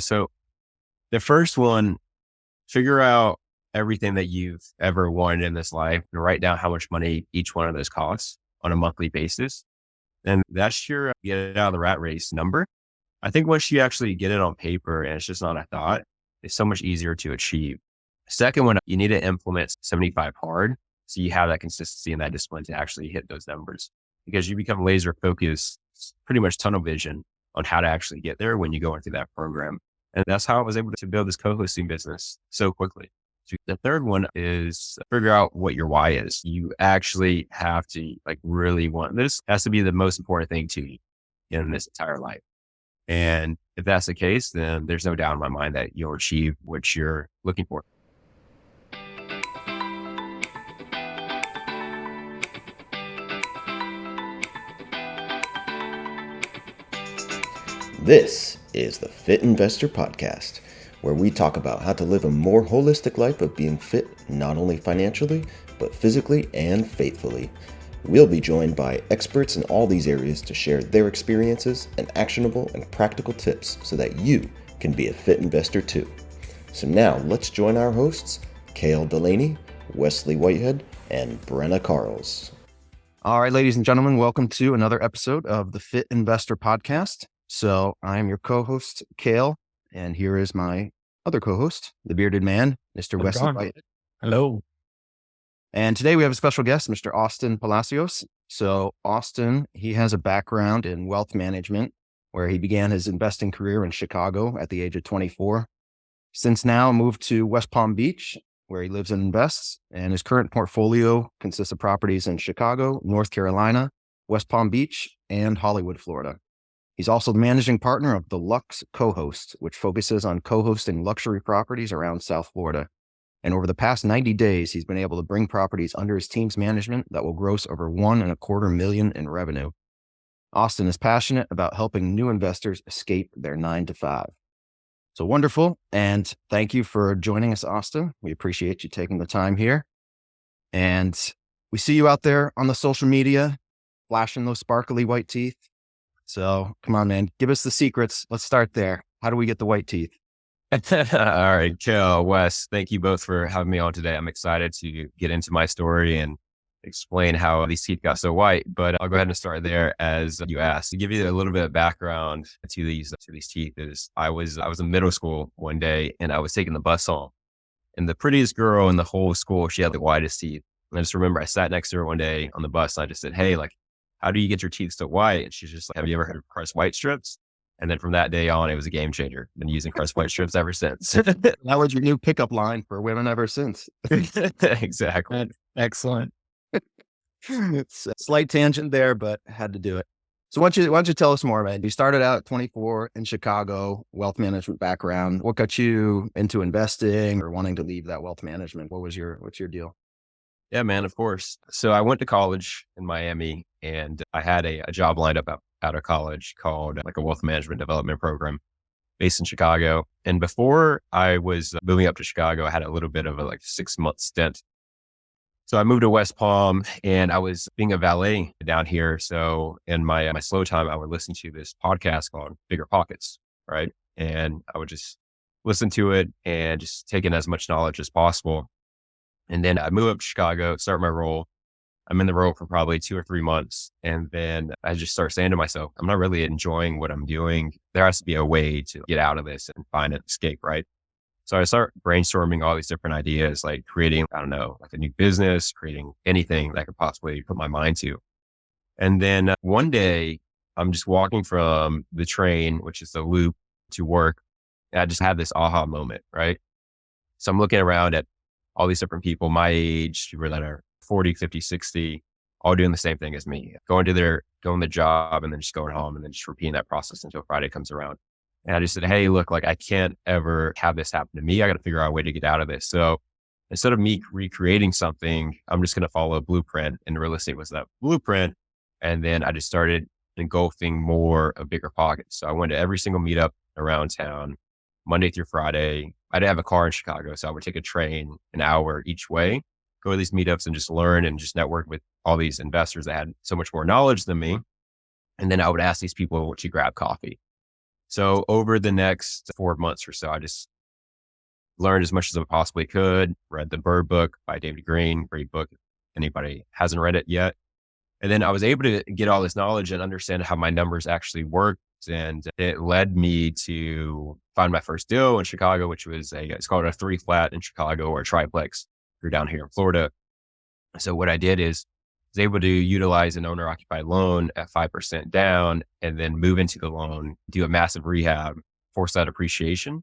So the first one, figure out everything that you've ever wanted in this life and write down how much money each one of those costs on a monthly basis. And that's your get it out of the rat race number. I think once you actually get it on paper and it's just not a thought, it's so much easier to achieve. Second one, you need to implement 75 hard. So you have that consistency and that discipline to actually hit those numbers because you become laser focused, pretty much tunnel vision on how to actually get there when you go into that program. And that's how I was able to build this co-hosting business so quickly. The third one is figure out what your why is. You actually have to really want, this has to be the most important thing to you in this entire life. And if that's the case, then there's no doubt in my mind that you'll achieve what you're looking for. This is the Fit Investor Podcast, where we talk about how to live a more holistic life of being fit, not only financially, but physically and faithfully. We'll be joined by experts in all these areas to share their experiences and actionable and practical tips so that you can be a fit investor too. So now let's join our hosts, Cale Delaney, Wesley Whitehead, and Brenna Carls. All right, ladies and gentlemen, welcome to another episode of the Fit Investor Podcast. So I am your co-host, Cale, and here is my other co-host, the bearded man, Mr. Wesley Whitehead. Hello. And today we have a special guest, Mr. Austin Palacios. So Austin, he has a background in wealth management where he began his investing career in Chicago at the age of 24. Since now moved to West Palm Beach, where he lives and invests. And his current portfolio consists of properties in Chicago, North Carolina, West Palm Beach, and Hollywood, Florida. He's also the managing partner of the Luxe Cohost, which focuses on co-hosting luxury properties around South Florida. And over the past 90 days, he's been able to bring properties under his team's management that will gross over $1.25 million in revenue. Austin is passionate about helping new investors escape their 9-to-5. So wonderful. And thank you for joining us, Austin. We appreciate you taking the time here. And we see you out there on the social media, flashing those sparkly white teeth. So come on, man, give us the secrets. Let's start there. How do we get the white teeth? All right, Cale, Wes, thank you both for having me on today. I'm excited to get into my story and explain how these teeth got so white, but I'll go ahead and start there as you asked. To give you a little bit of background to these teeth is I was in middle school one day and I was taking the bus home, and the prettiest girl in the whole school, she had the whitest teeth. And I just remember I sat next to her one day on the bus and I just said, "Hey, how do you get your teeth so white?" And she's just like, "Have you ever heard of Crest White Strips?" And then from that day on, it was a game changer. Been using Crest White Strips ever since. That was your new pickup line for women ever since. Exactly. Excellent. It's a slight tangent there, but had to do it. So why don't you tell us more, man? You started out at 24 in Chicago, wealth management background. What got you into investing or wanting to leave that wealth management? What's your deal? Yeah, man, of course. So I went to college in Miami and I had a job lined up out of college called a wealth management development program based in Chicago. And before I was moving up to Chicago, I had a little bit of a 6-month stint. So I moved to West Palm and I was being a valet down here. So in my slow time, I would listen to this podcast called Bigger Pockets, right? And I would just listen to it and just take in as much knowledge as possible. And then I moved up to Chicago, start my role. I'm in the role for probably 2 or 3 months. And then I just start saying to myself, I'm not really enjoying what I'm doing. There has to be a way to get out of this and find an escape, right? So I start brainstorming all these different ideas, like creating, I don't know, a new business, creating anything that I could possibly put my mind to. And then one day I'm just walking from the train, which is the loop, to work. And I just had this aha moment, right? So I'm looking around at all these different people my age, people that are 40, 50, 60, all doing the same thing as me, going to the job and then just going home and then just repeating that process until Friday comes around. And I just said, "Hey, look, I can't ever have this happen to me. I got to figure out a way to get out of this." So instead of me recreating something, I'm just going to follow a blueprint, and real estate was that blueprint. And then I just started engulfing more of bigger pockets. So I went to every single meetup around town, Monday through Friday. I didn't have a car in Chicago, so I would take a train an hour each way, go to these meetups and just learn and just network with all these investors that had so much more knowledge than me. And then I would ask these people to grab coffee. So over the next 4 months or so, I just learned as much as I possibly could, read the Bird Book by David Green, great book. If anybody hasn't read it yet. And then I was able to get all this knowledge and understand how my numbers actually worked. And it led me to find my first deal in Chicago, which was it's called a 3-flat in Chicago, or a triplex if you're down here in Florida. So what I did is was able to utilize an owner occupied loan at 5% down, and then move into the loan, do a massive rehab, force that appreciation,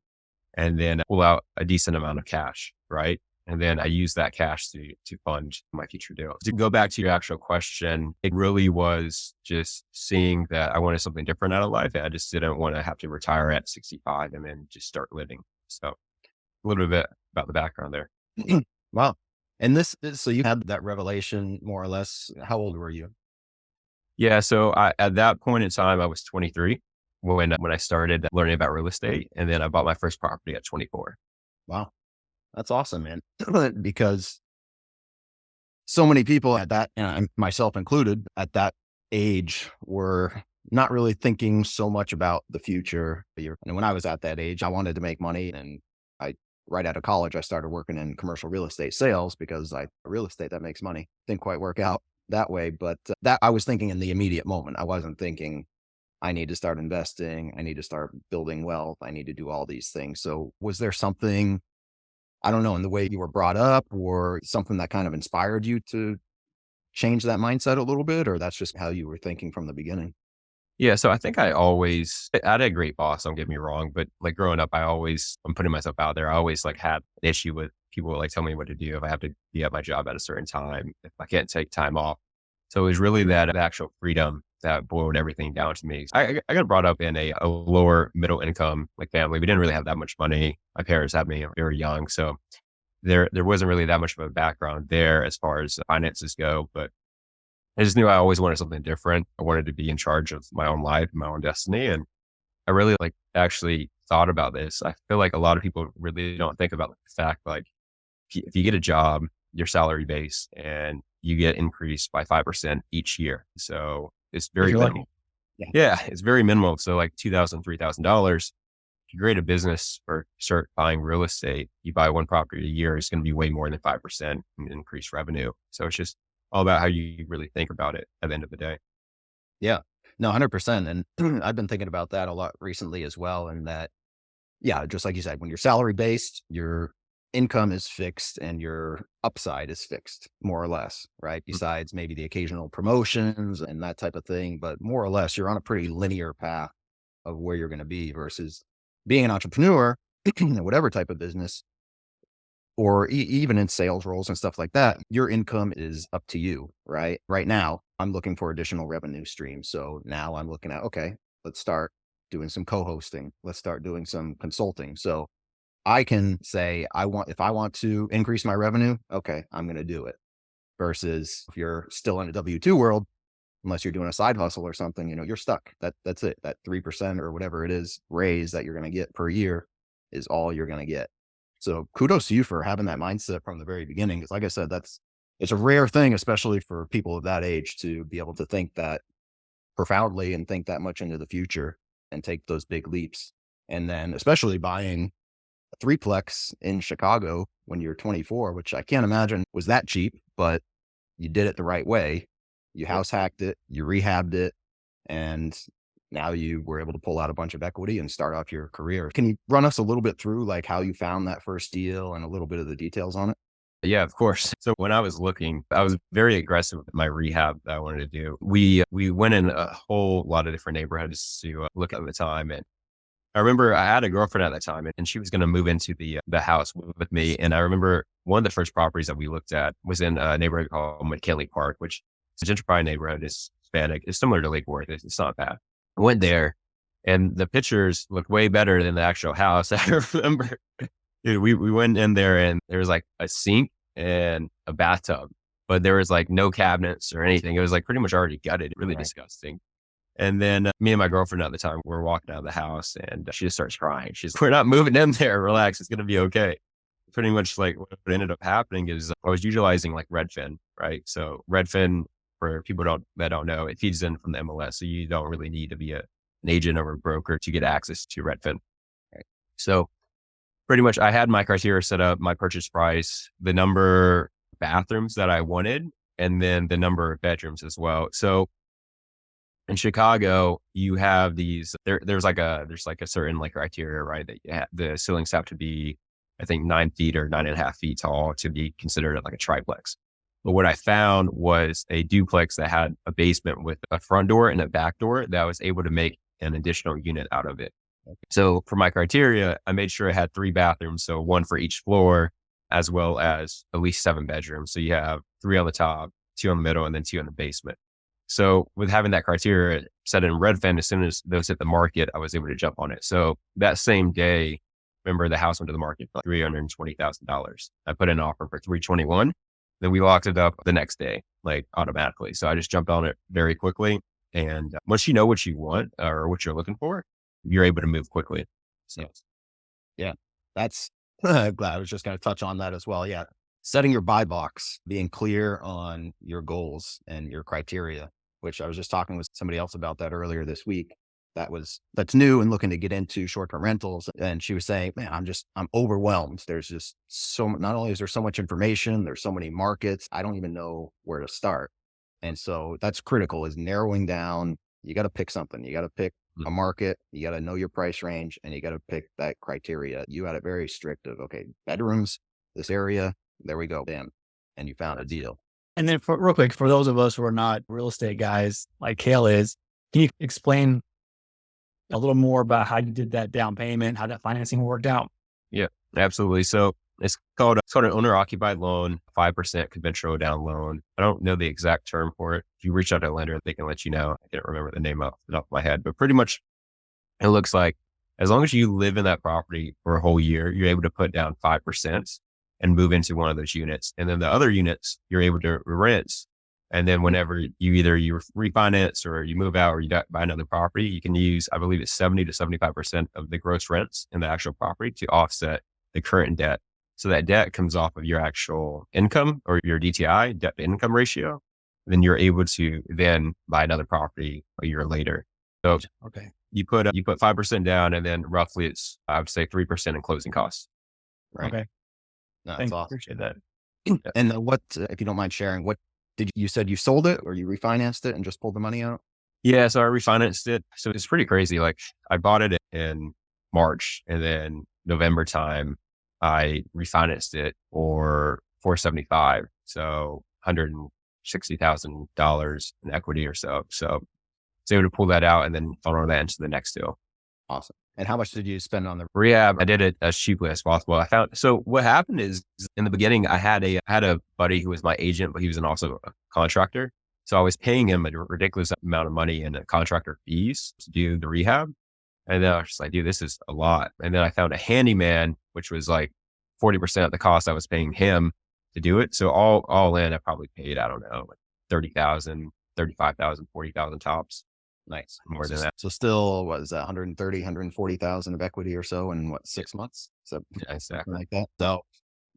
and then pull out a decent amount of cash. Right. And then I use that cash to fund my future deals. To go back to your actual question, it really was just seeing that I wanted something different out of life. I just didn't want to have to retire at 65 and then just start living. So a little bit about the background there. Wow. And so you had that revelation more or less. How old were you? Yeah. So at that point in time, I was 23 when I started learning about real estate. And then I bought my first property at 24. Wow. That's awesome, man. Because so many people at that, and myself included, at that age were not really thinking so much about the future. And when I was at that age, I wanted to make money. And right out of college, I started working in commercial real estate sales because real estate that makes money. Didn't quite work out that way, but that I was thinking in the immediate moment. I wasn't thinking I need to start investing. I need to start building wealth. I need to do all these things. So was there something, I don't know, in the way you were brought up, or something that kind of inspired you to change that mindset a little bit, or that's just how you were thinking from the beginning? Yeah. So I think I had a great boss, don't get me wrong, but like growing up, I'm putting myself out there. I always like had an issue with people like telling me what to do. If I have to be at my job at a certain time, if I can't take time off. So it was really that actual freedom that boiled everything down to me. I got brought up in a lower middle income like family. We didn't really have that much money. My parents had me very young. So there wasn't really that much of a background there as far as finances go, but I just knew I always wanted something different. I wanted to be in charge of my own life, my own destiny. And I really actually thought about this. I feel like a lot of people really don't think about the fact, like if you get a job, your salary base, and you get increased by 5% each year. So it's very minimal. Yeah, it's very minimal. So like $2,000, $3,000. If you create a business or start buying real estate, you buy one property a year, it's going to be way more than 5% in increased revenue. So it's just all about how you really think about it at the end of the day. Yeah, no, 100%. And I've been thinking about that a lot recently as well. And that, yeah, just like you said, when you're salary based, your income is fixed and your upside is fixed, more or less, right? Besides maybe the occasional promotions and that type of thing, but more or less, you're on a pretty linear path of where you're going to be, versus being an entrepreneur in whatever type of business, or even in sales roles and stuff like that. Your income is up to you, right? Right now, I'm looking for additional revenue streams. So now I'm looking at, okay, let's start doing some co-hosting. Let's start doing some consulting. So I can say, if I want to increase my revenue, okay, I'm going to do it. Versus if you're still in a W-2 world, unless you're doing a side hustle or something, you're stuck. That's it. That 3% or whatever it is raise that you're going to get per year is all you're going to get. So kudos to you for having that mindset from the very beginning. Because like I said, it's a rare thing, especially for people of that age, to be able to think that profoundly and think that much into the future and take those big leaps. And then especially buying a threeplex in Chicago when you're 24, which I can't imagine was that cheap, but you did it the right way. You house hacked it, you rehabbed it, and now you were able to pull out a bunch of equity and start off your career. Can you run us a little bit through like how you found that first deal and a little bit of the details on it? Yeah, of course. So when I was looking, I was very aggressive with my rehab that I wanted to do. We went in a whole lot of different neighborhoods to look at the time. And I remember I had a girlfriend at that time, and she was going to move into the house with me. And I remember one of the first properties that we looked at was in a neighborhood called McKinley Park, which is a gentrified neighborhood. It's Hispanic. It's similar to Lake Worth. It's not bad. I went there, and the pictures looked way better than the actual house. I remember, dude, we went in there, and there was like a sink and a bathtub, but there was like no cabinets or anything. It was like pretty much already gutted, really disgusting. And then me and my girlfriend at the time, we're walking out of the house, and she just starts crying. She's, "We're not moving in there. Relax. It's going to be okay." Pretty much like what ended up happening is I was utilizing like Redfin, right? So Redfin, for people that don't know, it feeds in from the MLS. So you don't really need to be an an agent or a broker to get access to Redfin. Right. So pretty much I had my criteria set up, my purchase price, the number of bathrooms that I wanted, and then the number of bedrooms as well. So in Chicago, you have these, there's like a certain like criteria, right? That the ceilings have to be, I think 9 feet or 9.5 feet tall to be considered like a triplex. But what I found was a duplex that had a basement with a front door and a back door that I was able to make an additional unit out of it. So for my criteria, I made sure it had 3 bathrooms. So 1 for each floor, as well as at least 7 bedrooms. So you have 3 on the top, 2 on the middle, and then 2 in the basement. So with having that criteria set in Redfin, as soon as those hit the market, I was able to jump on it. So that same day, remember the house went to the market for $320,000. I put in an offer for $321,000. Then we locked it up the next day, like automatically. So I just jumped on it very quickly. And once you know what you want or what you're looking for, you're able to move quickly. So yeah, that's glad I was just going to touch on that as well. Yeah. Setting your buy box, being clear on your goals and your criteria, which I was just talking with somebody else about that earlier this week. That's new and looking to get into short-term rentals. And she was saying, man, I'm overwhelmed. There's just not only is there so much information, there's so many markets. I don't even know where to start. And so that's critical, is narrowing down. You got to pick something. You got to pick a market. You got to know your price range, and you got to pick that criteria. You had it very strict of, okay, bedrooms, this area, there we go, bam. And you found a deal. And then real quick, for those of us who are not real estate guys like Kale is, can you explain a little more about how you did that down payment, how that financing worked out? Yeah, absolutely. So it's called an owner occupied loan, 5% conventional down loan. I don't know the exact term for it. If you reach out to a lender, they can let you know. I can't remember the name off the top of my head, but pretty much it looks like as long as you live in that property for a whole year, you're able to put down 5% and move into one of those units. And then the other units, you're able to rent. And then whenever you refinance or you move out or you buy another property, you can use, I believe it's 70 to 75% of the gross rents in the actual property to offset the current debt. So that debt comes off of your actual income or your DTI, debt to income ratio. Then you're able to then buy another property a year later. So okay, you put 5% down, and then roughly it's, I would say 3% in closing costs. Right. Okay. No, Thanks. awesome. Appreciate that. And what, if you don't mind sharing, what you said you sold it or you refinanced it and just pulled the money out? Yeah. So I refinanced it. So it's pretty crazy. Like I bought it in March, and then November time, I refinanced it for $475. So $160,000 in equity or so. So I was able to pull that out and then funnel that into the next deal. Awesome. And how much did you spend on the rehab? I did it as cheaply as possible. So what happened is in the beginning, I had a buddy who was my agent, but he was also a contractor. So I was paying him a ridiculous amount of money in contractor fees to do the rehab. And then I was just like, dude, this is a lot. And then I found a handyman, which was like 40% of the cost I was paying him to do it. So all in, I probably paid, I don't know, like 30,000, 35,000, 40,000 tops. Nice. More than that. So still was 130, 140,000 of equity or so in 6 months? So yeah, exactly. Like that. So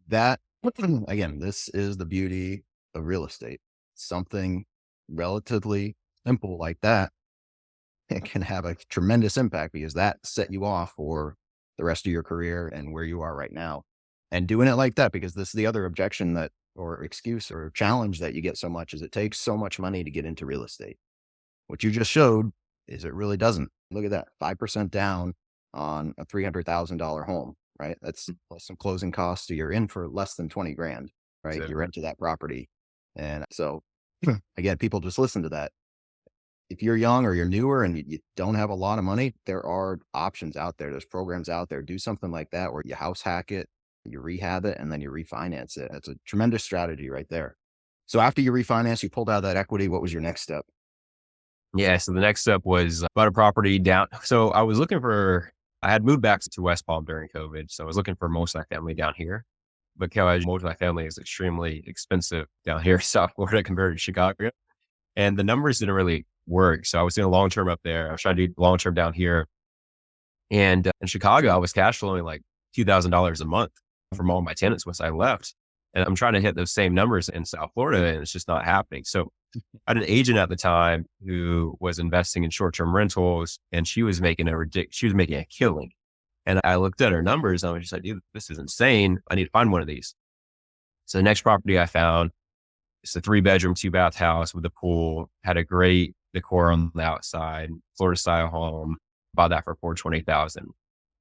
that, again, this is the beauty of real estate. Something relatively simple like that, it can have a tremendous impact because that set you off for the rest of your career and where you are right now. And doing it like that, because this is the other objection that, or excuse or challenge that you get so much, is it takes so much money to get into real estate. What you just showed is it really doesn't. Look at that, 5% down on a $300,000 home, right? That's plus some closing costs. So you're in for less than 20 grand, right? Exactly. You rent to that property. And so again, people just listen to that. If you're young or you're newer and you don't have a lot of money, there are options out there. There's programs out there. Do something like that where you house hack it, you rehab it, and then you refinance it. It's a tremendous strategy right there. So after you refinance, you pulled out that equity. What was your next step? Yeah. So the next step was bought a property down. So I had moved back to West Palm during COVID. So I was looking for multifamily down here, because multifamily is extremely expensive down here in South Florida compared to Chicago. And the numbers didn't really work. So I was doing long-term up there. I was trying to do long-term down here. And in Chicago, I was cash flowing like $2,000 a month from all my tenants once I left. And I'm trying to hit those same numbers in South Florida and it's just not happening. So I had an agent at the time who was investing in short-term rentals and she was making a killing. And I looked at her numbers and I was just like, dude, this is insane. I need to find one of these. So the next property I found, it's a 3-bedroom, 2-bath house with a pool, had a great decor on the outside, Florida style home, bought that for $420,000.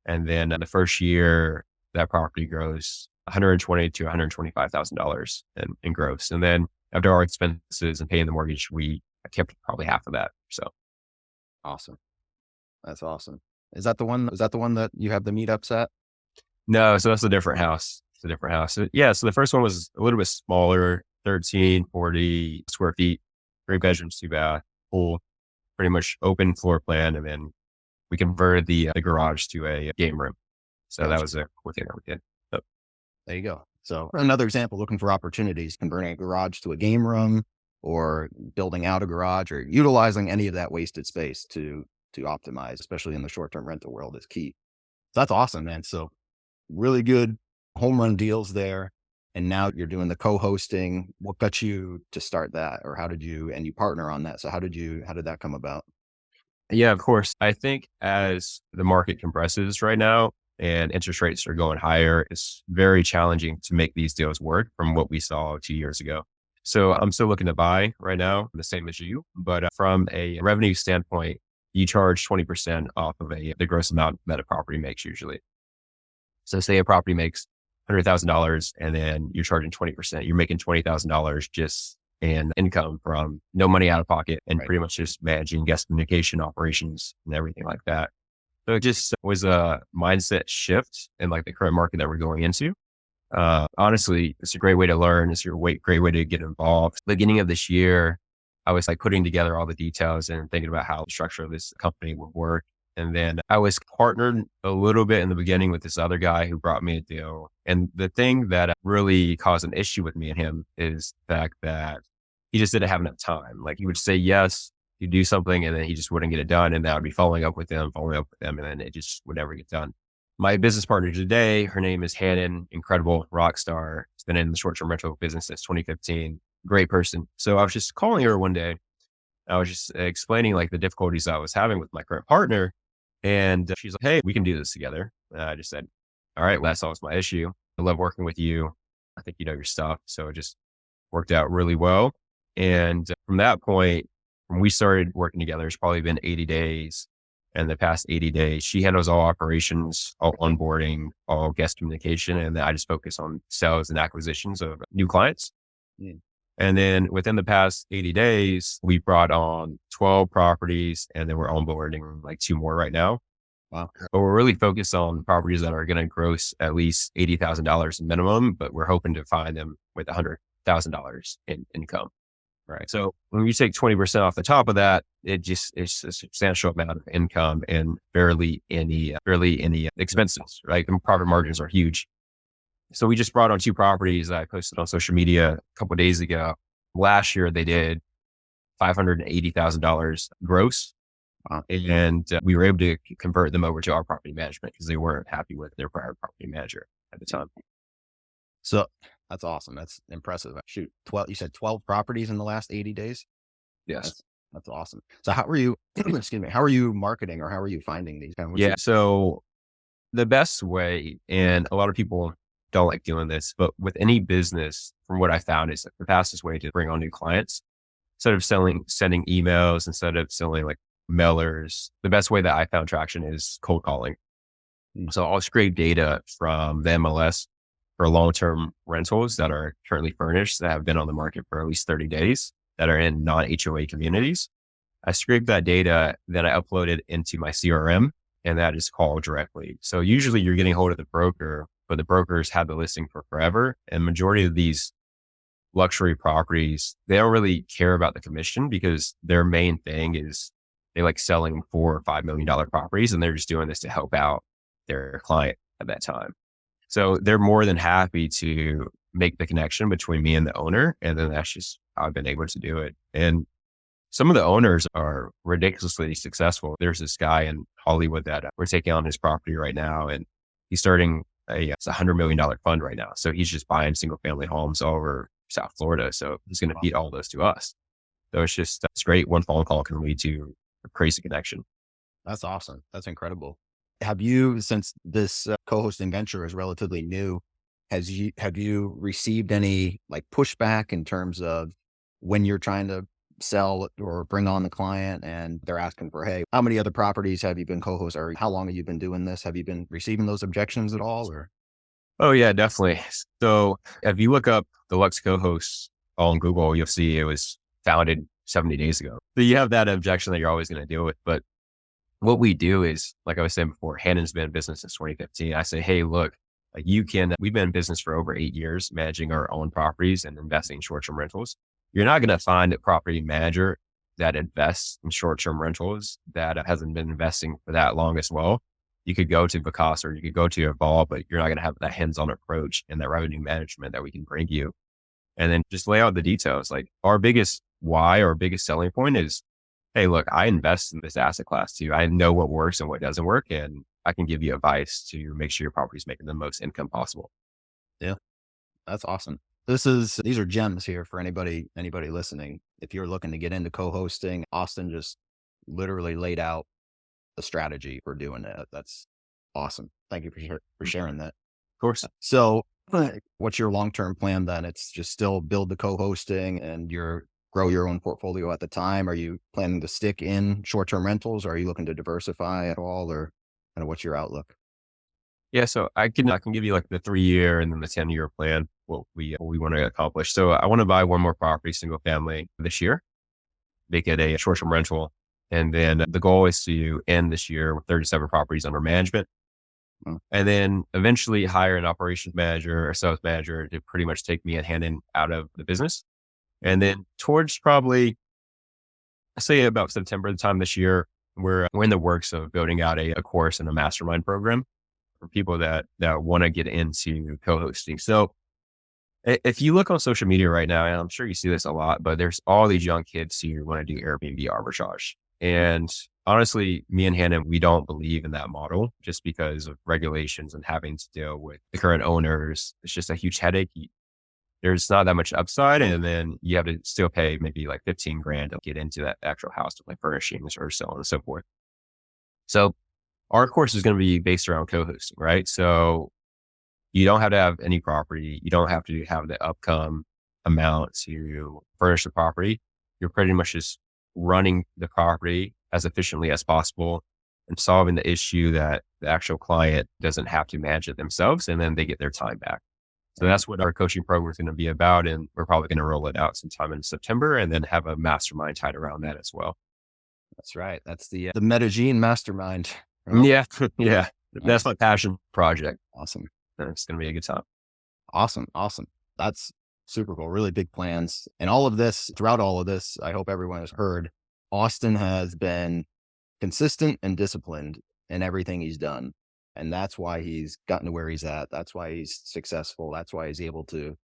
And then the first year that property grows $120,000 to $125,000 in gross. And then after our expenses and paying the mortgage, I kept probably half of that. So Awesome. That's awesome. Is that the one that you have the meetups at? no, so that's a different house. It's a different house. So, yeah. So the first one was a little bit smaller, 1340 square feet, 3 bedrooms, 2 bath, pool, pretty much open floor plan. And then we converted the garage to a game room. So Gotcha. that was a cool thing that we did. So, There you go. So another example, looking for opportunities, converting a garage to a game room or building out a garage or utilizing any of that wasted space to optimize, especially in the short-term rental world, is key. So that's awesome, man. So really good home run deals there. And now you're doing the co-hosting. What got you to start that? Or and you partner on that. So how did that come about? yeah, of course. I think as the market compresses right now and interest rates are going higher, it's very challenging to make these deals work from what we saw 2 years ago. So I'm still looking to buy right now, the same as you, but from a revenue standpoint, you charge 20% off of the gross amount that a property makes usually. So say a property makes $100,000 and then you're charging 20%, you're making $20,000 just in income from no money out of pocket and Right. pretty much just managing guest communication operations and everything like that. So it just was a mindset shift in like the current market that we're going into. Honestly, it's a great way to learn. It's a great way to get involved. Beginning of this year, I was like putting together all the details and thinking about how the structure of this company would work. And then I was partnered a little bit in the beginning with this other guy who brought me a deal. And the thing that really caused an issue with me and him is the fact that he just didn't have enough time. Like he would say yes, he'd do something and then he just wouldn't get it done. And then I'd be following up with them, and then it just would never get done. My business partner today, her name is Hannon, incredible rock star. She's been in the short-term rental business since 2015. Great person. So I was just calling her one day. I was just explaining like the difficulties I was having with my current partner. And she's like, hey, we can do this together. And I just said, all right, well, that solves my issue. I love working with you. I think you know your stuff. So it just worked out really well. And from that point, when we started working together, it's probably been 80 days. And the past 80 days, she handles all operations, all onboarding, all guest communication. And then I just focus on sales and acquisitions of new clients. Mm. And then within the past 80 days, we brought on 12 properties and then we're onboarding like 2 more right now. Wow. But we're really focused on properties that are going to gross at least $80,000 minimum, but we're hoping to find them with $100,000 in income. Right. So when you take 20% off the top of that, it's a substantial amount of income and barely any expenses, right? And profit margins are huge. So we just brought on 2 properties that I posted on social media a couple of days ago. Last year, they did $580,000 gross. Wow. And we were able to convert them over to our property management because they weren't happy with their prior property manager at the time. So that's awesome. That's impressive. Shoot, you said 12 properties in the last 80 days? Yes. That's awesome. So how are you, excuse me, how are you marketing or how are you finding these? Yeah. So the best way, and a lot of people don't like doing this, but with any business, from what I found, is the fastest way to bring on new clients. Instead of sending emails, instead of selling like mailers, the best way that I found traction is cold calling. So I'll scrape data from the MLS for long-term rentals that are currently furnished, that have been on the market for at least 30 days, that are in non-HOA communities. I scrape that data, then I upload it into my CRM, and that is called directly. So usually you're getting hold of the broker, but the brokers have the listing for forever. And majority of these luxury properties, they don't really care about the commission because their main thing is they like selling $4 or $5 million properties, and they're just doing this to help out their client at that time. So they're more than happy to make the connection between me and the owner. And then that's just how I've been able to do it. And some of the owners are ridiculously successful. There's this guy in Hollywood that we're taking on his property right now, and he's starting it's $100 million fund right now. So he's just buying single family homes all over South Florida. So he's going to feed all those to us. So it's great. One phone call can lead to a crazy connection. That's awesome. That's incredible. Have you, since this co-hosting venture is relatively new, have you received any like pushback in terms of when you're trying to sell or bring on the client and they're asking for, hey, how many other properties have you been co-host, or how long have you been doing this? Have you been receiving those objections at all, or? Oh yeah, definitely. So if you look up the Luxe Cohost on Google, you'll see it was founded 70 days ago. So you have that objection that you're always going to deal with. But what we do is, like I was saying before, Hannon's been in business since 2015. I say, hey, look, we've been in business for over 8 years, managing our own properties and investing in short-term rentals. You're not going to find a property manager that invests in short-term rentals that hasn't been investing for that long as well. You could go to Vicas or you could go to Evolve, but you're not going to have that hands-on approach and that revenue management that we can bring you. And then just lay out the details. Like our biggest why or biggest selling point is, hey, look, I invest in this asset class too. I know what works and what doesn't work. And I can give you advice to make sure your property is making the most income possible. Yeah, that's awesome. These are gems here for anybody listening. If you're looking to get into co-hosting, Austin just literally laid out the strategy for doing that. That's awesome. Thank you for sharing that. Of course. So what's your long-term plan then? It's just still build the co-hosting and grow your own portfolio at the time. Are you planning to stick in short-term rentals? Or are you looking to diversify at all, or kind of what's your outlook? Yeah. So I can give you like the 3-year and then the 10-year plan, what we want to accomplish. So I want to buy one more property, single family this year, make it a short-term rental. And then the goal is to end this year with 37 properties under management. And then eventually hire an operations manager or sales manager to pretty much take me and Hannon out of the business. And then towards probably, I say about September, the time this year, we're in the works of building out a course and a mastermind program for people that want to get into co-hosting. So if you look on social media right now, and I'm sure you see this a lot, but there's all these young kids who want to do Airbnb arbitrage. And honestly, me and Hannah, we don't believe in that model just because of regulations and having to deal with the current owners. It's just a huge headache. There's not that much upside. And then you have to still pay maybe like 15 grand to get into that actual house with like furnishings or so on and so forth. So our course is going to be based around co-hosting, right? So you don't have to have any property. You don't have to have the upcome amount to furnish the property. You're pretty much just running the property as efficiently as possible and solving the issue that the actual client doesn't have to manage it themselves, and then they get their time back. So that's what our coaching program is going to be about. And we're probably going to roll it out sometime in September and then have a mastermind tied around that as well. That's right. That's the Medellin mastermind. Right? Yeah. Yeah. That's my passion project. Awesome. It's going to be a good time. Awesome. That's super cool. Really big plans. And throughout all of this, I hope everyone has heard, Austin has been consistent and disciplined in everything he's done. And that's why he's gotten to where he's at. That's why he's successful. That's why he's able to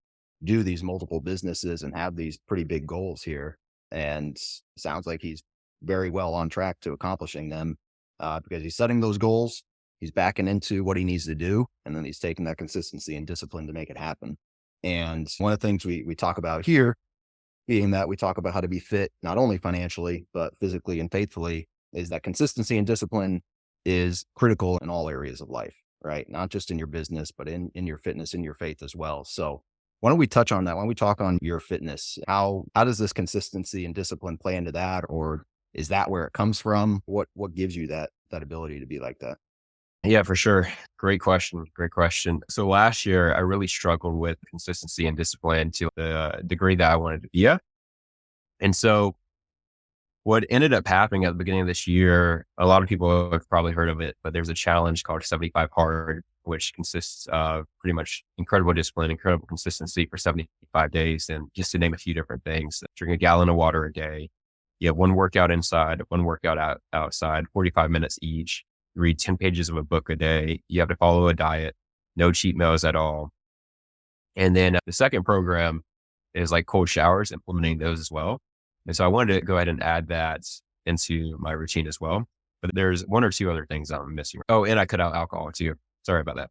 do these multiple businesses and have these pretty big goals here. And sounds like he's very well on track to accomplishing them because he's setting those goals. He's backing into what he needs to do. And then he's taking that consistency and discipline to make it happen. And one of the things we talk about here, being that we talk about how to be fit, not only financially, but physically and faithfully, is that consistency and discipline is critical in all areas of life, right? Not just in your business, but in your fitness, in your faith as well. So why don't we touch on that? Why don't we talk on your fitness? How does this consistency and discipline play into that? Or is that where it comes from? What gives you that ability to be like that? Yeah, for sure. Great question. So last year, I really struggled with consistency and discipline to the degree that I wanted to be at. And so what ended up happening at the beginning of this year, a lot of people have probably heard of it, but there's a challenge called 75 Hard, which consists of pretty much incredible discipline, incredible consistency for 75 days. And just to name a few different things, drink a gallon of water a day. You have one workout inside, one workout outside, 45 minutes each. You read 10 pages of a book a day. You have to follow a diet, no cheat meals at all. And then the second program is like cold showers, implementing those as well. And so I wanted to go ahead and add that into my routine as well. But there's one or two other things I'm missing. Oh, and I cut out alcohol too. Sorry about that.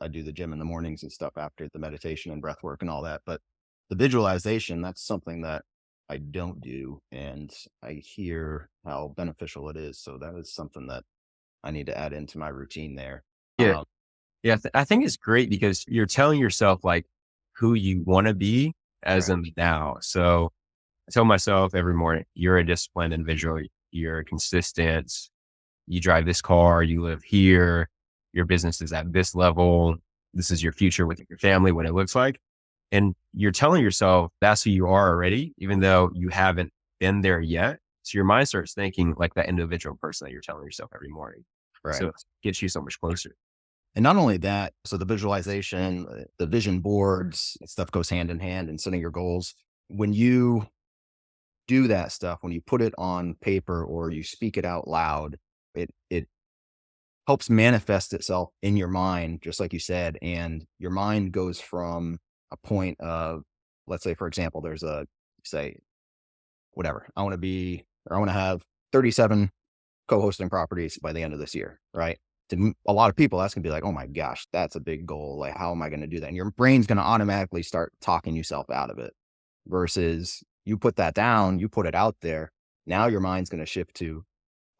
I do the gym in the mornings and stuff after the meditation and breath work and all that. But the visualization, that's something that I don't do. And I hear how beneficial it is. So that is something that I need to add into my routine there. Yeah. Yeah. I think it's great because you're telling yourself like who you want to be as Right. in the now. So I tell myself every morning, you're a disciplined individual. You're consistent. You drive this car, you live here, your business is at this level. This is your future with your family, what it looks like. And you're telling yourself that's who you are already, even though you haven't been there yet. So your mind starts thinking like that individual person that you're telling yourself every morning. Right. So it gets you so much closer. And not only that, so the visualization, the vision boards, stuff goes hand in hand and setting your goals. When you do that stuff, when you put it on paper or you speak it out loud, it helps manifest itself in your mind, just like you said. And your mind goes from a point of, let's say, for example, there's say, whatever, I want to have 37 co-hosting properties by the end of this year, right? To a lot of people, that's going to be like, oh my gosh, that's a big goal. Like, how am I going to do that? And your brain's going to automatically start talking yourself out of it versus you put that down, you put it out there. Now your mind's going to shift to,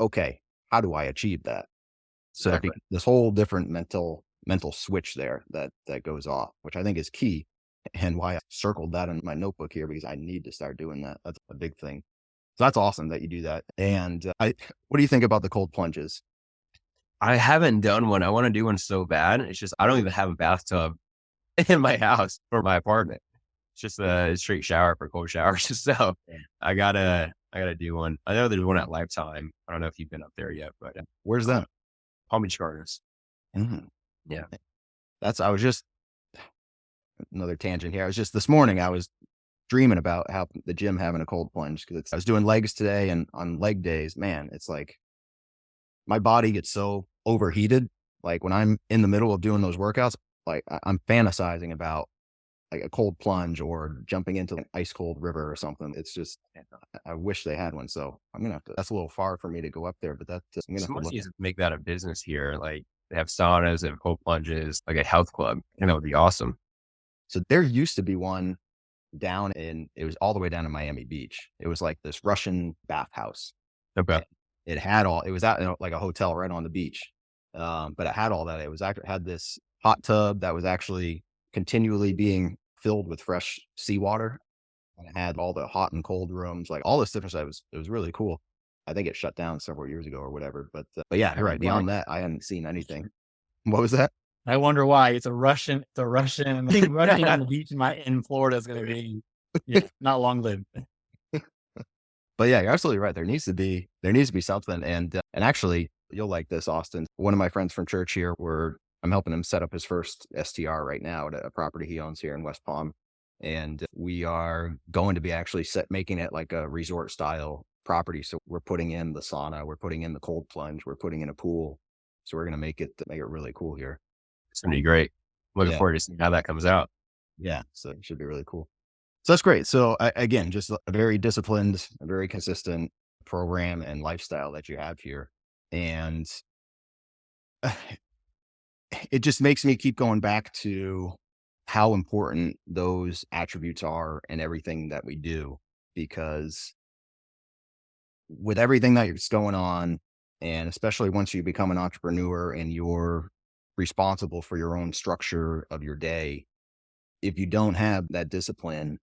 okay, how do I achieve that? So Exactly. this whole different mental switch there that goes off, which I think is key, and why I circled that in my notebook here, because I need to start doing that. That's a big thing. So that's awesome that you do that. And what do you think about the cold plunges? I haven't done one. I want to do one so bad. It's just, I don't even have a bathtub in my house or my apartment. It's just a straight shower for cold showers. So I gotta do one. I know there's one at Lifetime. I don't know if you've been up there yet, but Where's that? Palm Beach Gardens. Mhm. Yeah. I was just, another tangent here. I was just, this morning, I was dreaming about how the gym having a cold plunge, because I was doing legs today, and on leg days, man, it's like my body gets so overheated. Like when I'm in the middle of doing those workouts, like I'm fantasizing about like a cold plunge or jumping into an ice cold river or something. It's just, I wish they had one. So I'm going to have to, that's a little far for me to go up there, but that's, I'm going to have to Someone look. needs to make that a business here. Like they have saunas and cold plunges, like a health club. And that would be awesome. So there used to be one down it was all the way down in Miami Beach. It was like this Russian bathhouse. Okay. It was out in like a hotel right on the beach. But it had all that. It was actually had this hot tub that was actually continually being filled with fresh seawater. And it had all the hot and cold rooms, like all this different stuff. It was really cool. I think it shut down several years ago or whatever. But yeah, you're right. Beyond that, I hadn't seen anything. What was that? I wonder why. It's a Russian. I think Russian on the beach in Florida is going to be not long lived. But yeah, you're absolutely right. There needs to be something. And actually, you'll like this, Austin. One of my friends from church here, I'm helping him set up his first STR right now at a property he owns here in West Palm. And we are going to be actually making it like a resort style property. So we're putting in the sauna, we're putting in the cold plunge, we're putting in a pool. So we're going to make it really cool here. It's going to be great. Looking forward to seeing how that comes out. Yeah. So it should be really cool. So that's great. So again, just a very disciplined, a very consistent program and lifestyle that you have here. And it just makes me keep going back to how important those attributes are in everything that we do, because with everything that's going on, and especially once you become an entrepreneur and you're responsible for your own structure of your day, if you don't have that discipline,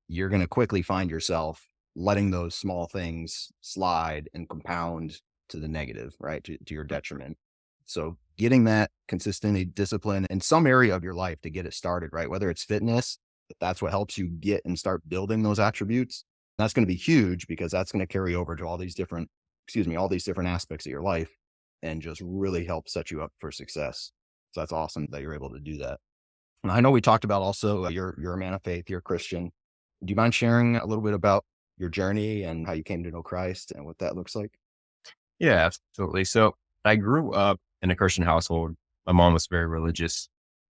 you're going to quickly find yourself letting those small things slide and compound to the negative, right? To your detriment. So getting that consistently disciplined in some area of your life to get it started, right? Whether it's fitness, if that's what helps you get and start building those attributes, that's going to be huge, because that's going to carry over to all these different aspects of your life and just really help set you up for success. So that's awesome that you're able to do that. And I know we talked about also you're a man of faith, you're a Christian. Do you mind sharing a little bit about your journey and how you came to know Christ and what that looks like? Yeah, absolutely. So I grew up in a Christian household. My mom was very religious.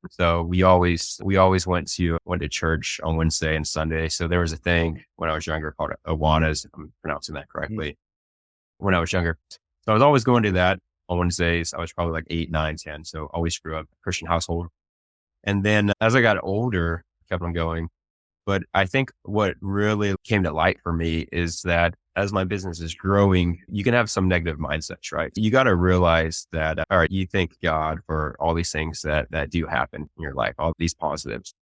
So we always went to church on Wednesday and Sunday. So there was a thing when I was younger called Awanas, if I'm pronouncing that correctly, when I was younger. So I was always going to that on Wednesdays. I was probably like 8, 9, 10. So always grew up Christian household. And then as I got older, kept on going. But I think what really came to light for me is that as my business is growing, you can have some negative mindsets, right? You got to realize that, all right, you thank God for all these things that do happen in your life, all these positives.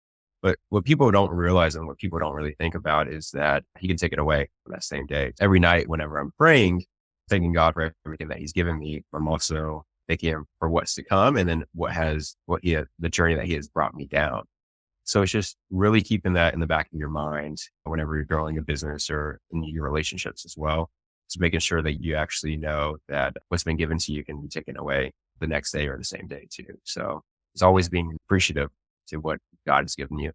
But what people don't realize and what people don't really think about is that he can take it away on that same day. Every night, whenever I'm praying, thanking God for everything that he's given me, I'm also thanking him for what's to come and then the journey that he has brought me down. So it's just really keeping that in the back of your mind whenever you're growing a business or in your relationships as well. Just making sure that you actually know that what's been given to you can be taken away the next day or the same day too. So it's always being appreciative to what God has given you.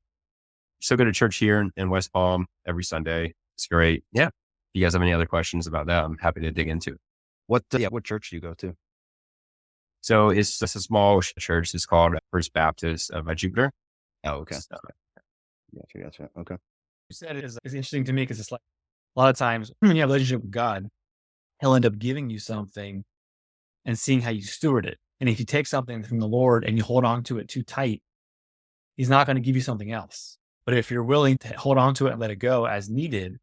Still go to church here in West Palm every Sunday. It's great. Yeah. If you guys have any other questions about that, I'm happy to dig into it. What church do you go to? So it's just a small church. It's called First Baptist of Jupiter. Oh, okay. So, Gotcha. Okay. You said it is interesting to me because it's like a lot of times when you have a relationship with God, he'll end up giving you something and seeing how you steward it. And if you take something from the Lord and you hold on to it too tight, he's not going to give you something else. But if you're willing to hold on to it and let it go as needed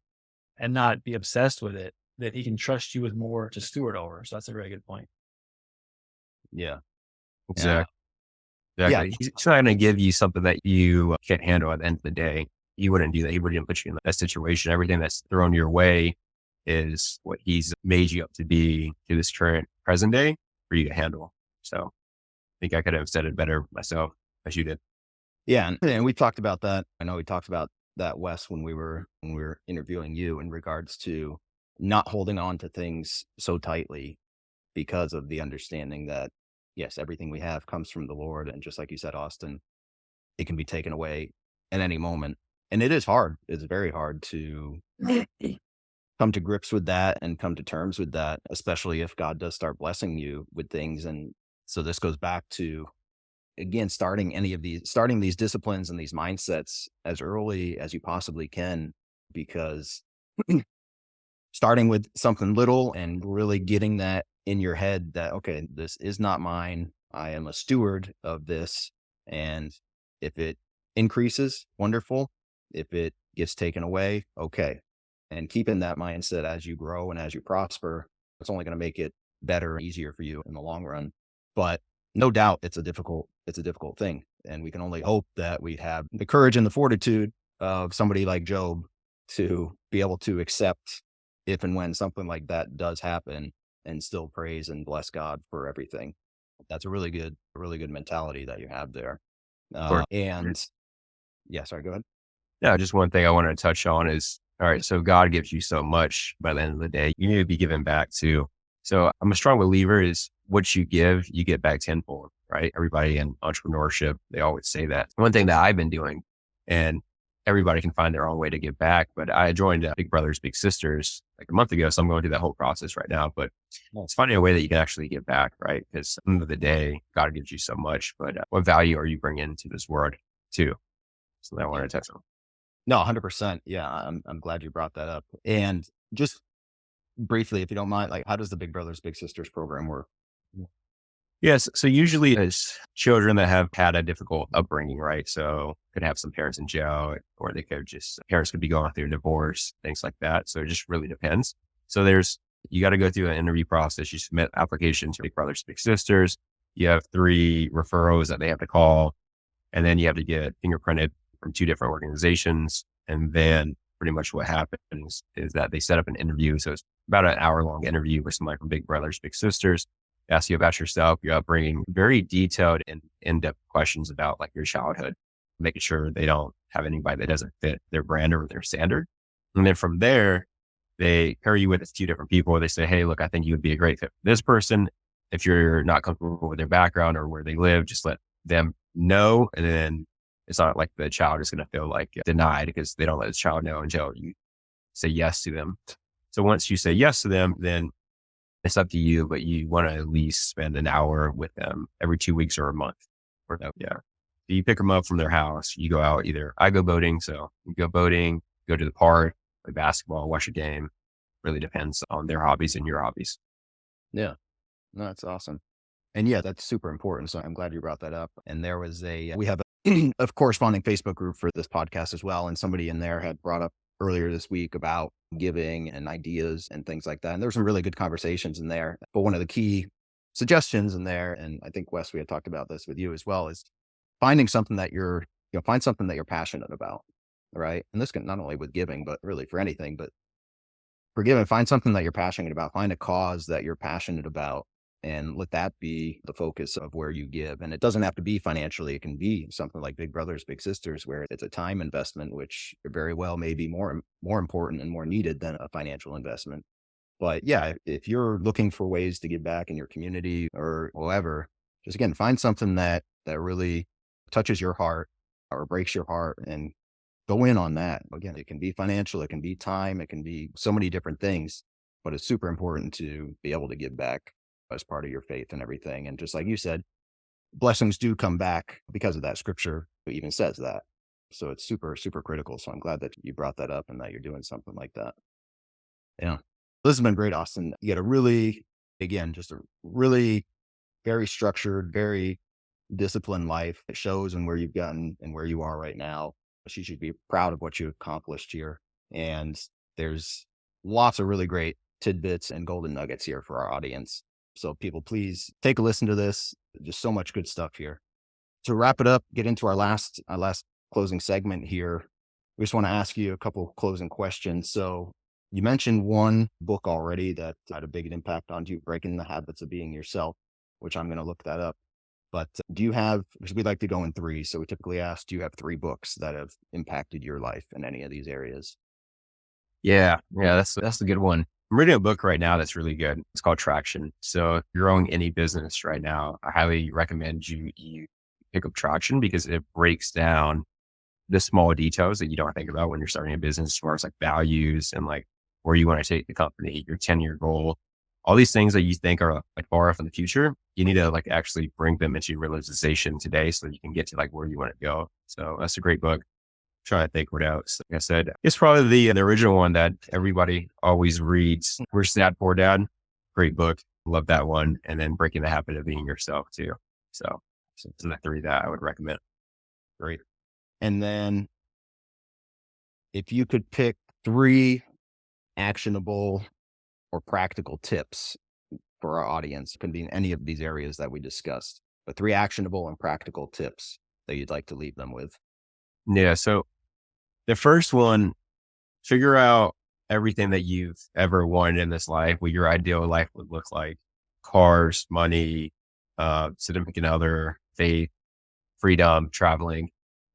and not be obsessed with it, that he can trust you with more to steward over. So that's a very good point. Yeah. exactly. Yeah. Exactly. He's not going to give you something that you can't handle at the end of the day. He wouldn't do that. He wouldn't put you in that situation. Everything that's thrown your way is what he's made you up to be to this current present day for you to handle. So I think I could have said it better myself as you did. Yeah. And we talked about that. I know we talked about that, Wes, when we were interviewing you in regards to not holding on to things so tightly because of the understanding that, yes, everything we have comes from the Lord. And just like you said, Austin, it can be taken away at any moment. And it is hard. It's very hard to come to grips with that and come to terms with that, especially if God does start blessing you with things. And so this goes back to, again, starting these disciplines and these mindsets as early as you possibly can, because starting with something little and really getting that in your head that, okay, this is not mine. I am a steward of this. And if it increases, wonderful. If it gets taken away, okay. And keeping that mindset as you grow and as you prosper, it's only going to make it better and easier for you in the long run. But no doubt it's a difficult thing. And we can only hope that we have the courage and the fortitude of somebody like Job to be able to accept if and when something like that does happen and still praise and bless God for everything. That's a really good mentality that you have there. And yeah, sorry, go ahead. Yeah, just one thing I wanted to touch on is, all right, so God gives you so much by the end of the day, you need to be given back too. So I'm a strong believer is what you give, you get back tenfold, right? Everybody in entrepreneurship, they always say that. One thing that I've been doing, and everybody can find their own way to give back, but I joined Big Brothers Big Sisters like a month ago. So I'm going through that whole process right now, but it's finding a way that you can actually give back, right? Because at the end of the day, God gives you so much, but what value are you bringing to this world too? So that I wanted to touch on. No, 100%. Yeah. I'm glad you brought that up. And just briefly, if you don't mind, like, how does the Big Brothers Big Sisters program work? Yes. So usually it's children that have had a difficult upbringing, right? So could have some parents in jail, or parents could be going through a divorce, things like that. So it just really depends. So you got to go through an interview process. You submit applications to Big Brothers Big Sisters. You have 3 referrals that they have to call, and then you have to get fingerprinted from 2 different organizations. And then pretty much what happens is that they set up an interview. So it's about an hour-long interview with somebody from Big Brothers Big Sisters. Ask you about yourself, your upbringing, very detailed and in-depth questions about like your childhood, making sure they don't have anybody that doesn't fit their brand or their standard. And then from there, they pair you with a few different people. They say, hey, look, I think you would be a great fit for this person. If you're not comfortable with their background or where they live, just let them know. And then it's not like the child is going to feel like denied because they don't let the child know until you say yes to them. So once you say yes to them, then it's up to you, but you want to at least spend an hour with them every 2 weeks or a month. Or yeah. So you pick them up from their house. You go out, I go boating. So you go boating, go to the park, play basketball, watch a game. Really depends on their hobbies and your hobbies. Yeah. No, that's awesome. And yeah, that's super important. So I'm glad you brought that up. And there was we have a corresponding Facebook group for this podcast as well. And somebody in there had brought up earlier this week about giving and ideas and things like that. And there were some really good conversations in there. But one of the key suggestions in there, and I think Wes, we had talked about this with you as well, is finding something that find something that you're passionate about. Right. And this can not only with giving, but really for anything, but for giving, find something that you're passionate about, find a cause that you're passionate about, and let that be the focus of where you give. And it doesn't have to be financially. It can be something like Big Brothers, Big Sisters, where it's a time investment, which very well may be more important and more needed than a financial investment. But yeah, if you're looking for ways to give back in your community or whatever, just again, find something that really touches your heart or breaks your heart and go in on that. Again, it can be financial, it can be time, it can be so many different things, but it's super important to be able to give back as part of your faith and everything. And just like you said, blessings do come back because of that. Scripture even says that. So it's super, super critical. So I'm glad that you brought that up and that you're doing something like that. Yeah. This has been great, Austin. You just a really very structured, very disciplined life. It shows in where you've gotten and where you are right now. You should be proud of what you accomplished here. And there's lots of really great tidbits and golden nuggets here for our audience. So people, please take a listen to this. Just so much good stuff here. To wrap it up, get into our last closing segment here. We just want to ask you a couple closing questions. So you mentioned one book already that had a big impact on you, Breaking the Habits of Being Yourself, which I'm going to look that up. But do you have, because we'd like to go in 3. So we typically ask, do you have 3 books that have impacted your life in any of these areas? Yeah, that's a good one. I'm reading a book right now that's really good. It's called Traction. So if you're growing any business right now, I highly recommend you pick up Traction because it breaks down the small details that you don't think about when you're starting a business, as far as like values and like where you want to take the company, your 10-year goal, all these things that you think are like far off in the future. You need to like actually bring them into your realization today so that you can get to like where you want to go. So that's a great book. Trying to think what else. Like I said, it's probably the original one that everybody always reads. Rich Dad, Poor Dad. Great book. Love that one. And then Breaking the Habit of Being Yourself too. So the 3 that I would recommend. Great. And then if you could pick 3 actionable or practical tips for our audience, it can be in any of these areas that we discussed, but 3 actionable and practical tips that you'd like to leave them with. Yeah. So the first one, figure out everything that you've ever wanted in this life, what your ideal life would look like: cars, money, significant other, faith, freedom, traveling,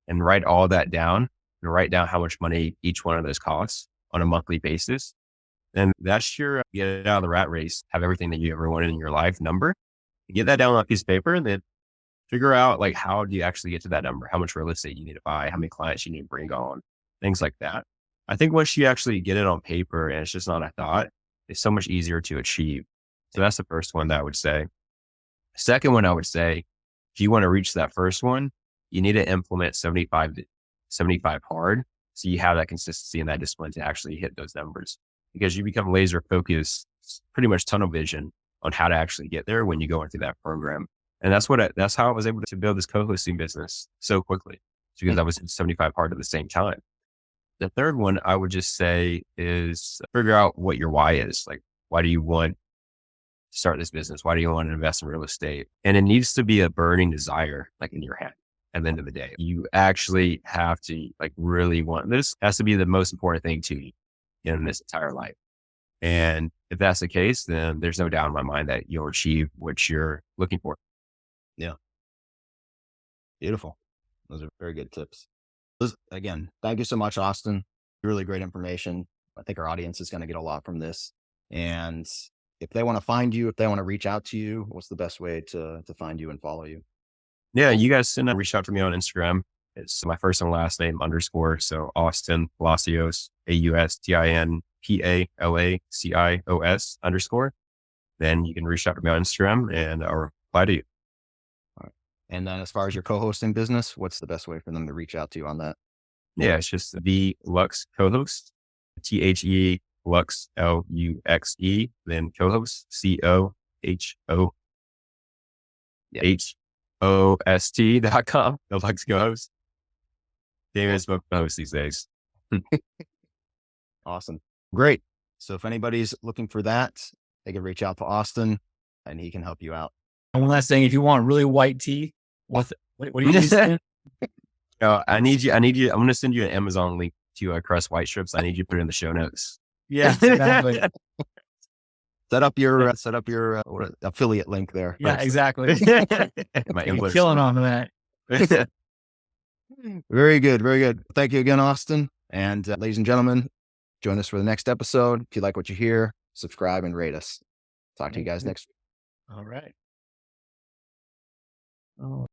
and write all that down and write down how much money each one of those costs on a monthly basis. And that's your get out of the rat race, have everything that you ever wanted in your life number, get that down on a piece of paper, and then figure out like, how do you actually get to that number? How much real estate you need to buy, how many clients you need to bring on, things like that. I think once you actually get it on paper and it's just not a thought, it's so much easier to achieve. So that's the first one that I would say. Second one, I would say, if you want to reach that first one, you need to implement 75 hard. So you have that consistency and that discipline to actually hit those numbers, because you become laser focused, pretty much tunnel vision on how to actually get there when you go into that program. And that's how I was able to build this co-hosting business so quickly, because I was in 75 hard at the same time. The third one I would just say is figure out what your why is. Like, why do you want to start this business? Why do you want to invest in real estate? And it needs to be a burning desire, like in your head. At the end of the day, you actually have to like really want this. Has to be the most important thing to you in this entire life. And if that's the case, then there's no doubt in my mind that you'll achieve what you're looking for. Yeah. Beautiful. Those are very good tips. Again, thank you so much, Austin. Really great information. I think our audience is going to get a lot from this. And if they want to find you, if they want to reach out to you, what's the best way to find you and follow you? Yeah, you guys can reach out to me on Instagram. It's my first and last name _ So Austin Palacios, AUSTIN PALACIOS _ Then you can reach out to me on Instagram and I'll reply to you. All right. And then as far as your co-hosting business, what's the best way for them to reach out to you on that? Yeah, it's just the Luxe Cohost, THE Luxe LUXE, then Cohost COHO. HOST.com, the Luxe Cohost. David spoke to host these days. Awesome. Great. So if anybody's looking for that, they can reach out to Austin and he can help you out. And one last thing, if you want really white tea, what do you use? I need you. I'm going to send you an Amazon link to Crest White Strips. I need you to put it in the show notes. Yeah, exactly. Set up your affiliate link there. Yeah, exactly. My You're English. killing on that. Very good. Very good. Thank you again, Austin. And ladies and gentlemen, join us for the next episode. If you like what you hear, subscribe and rate us. Talk to you guys next week. All right. Oh.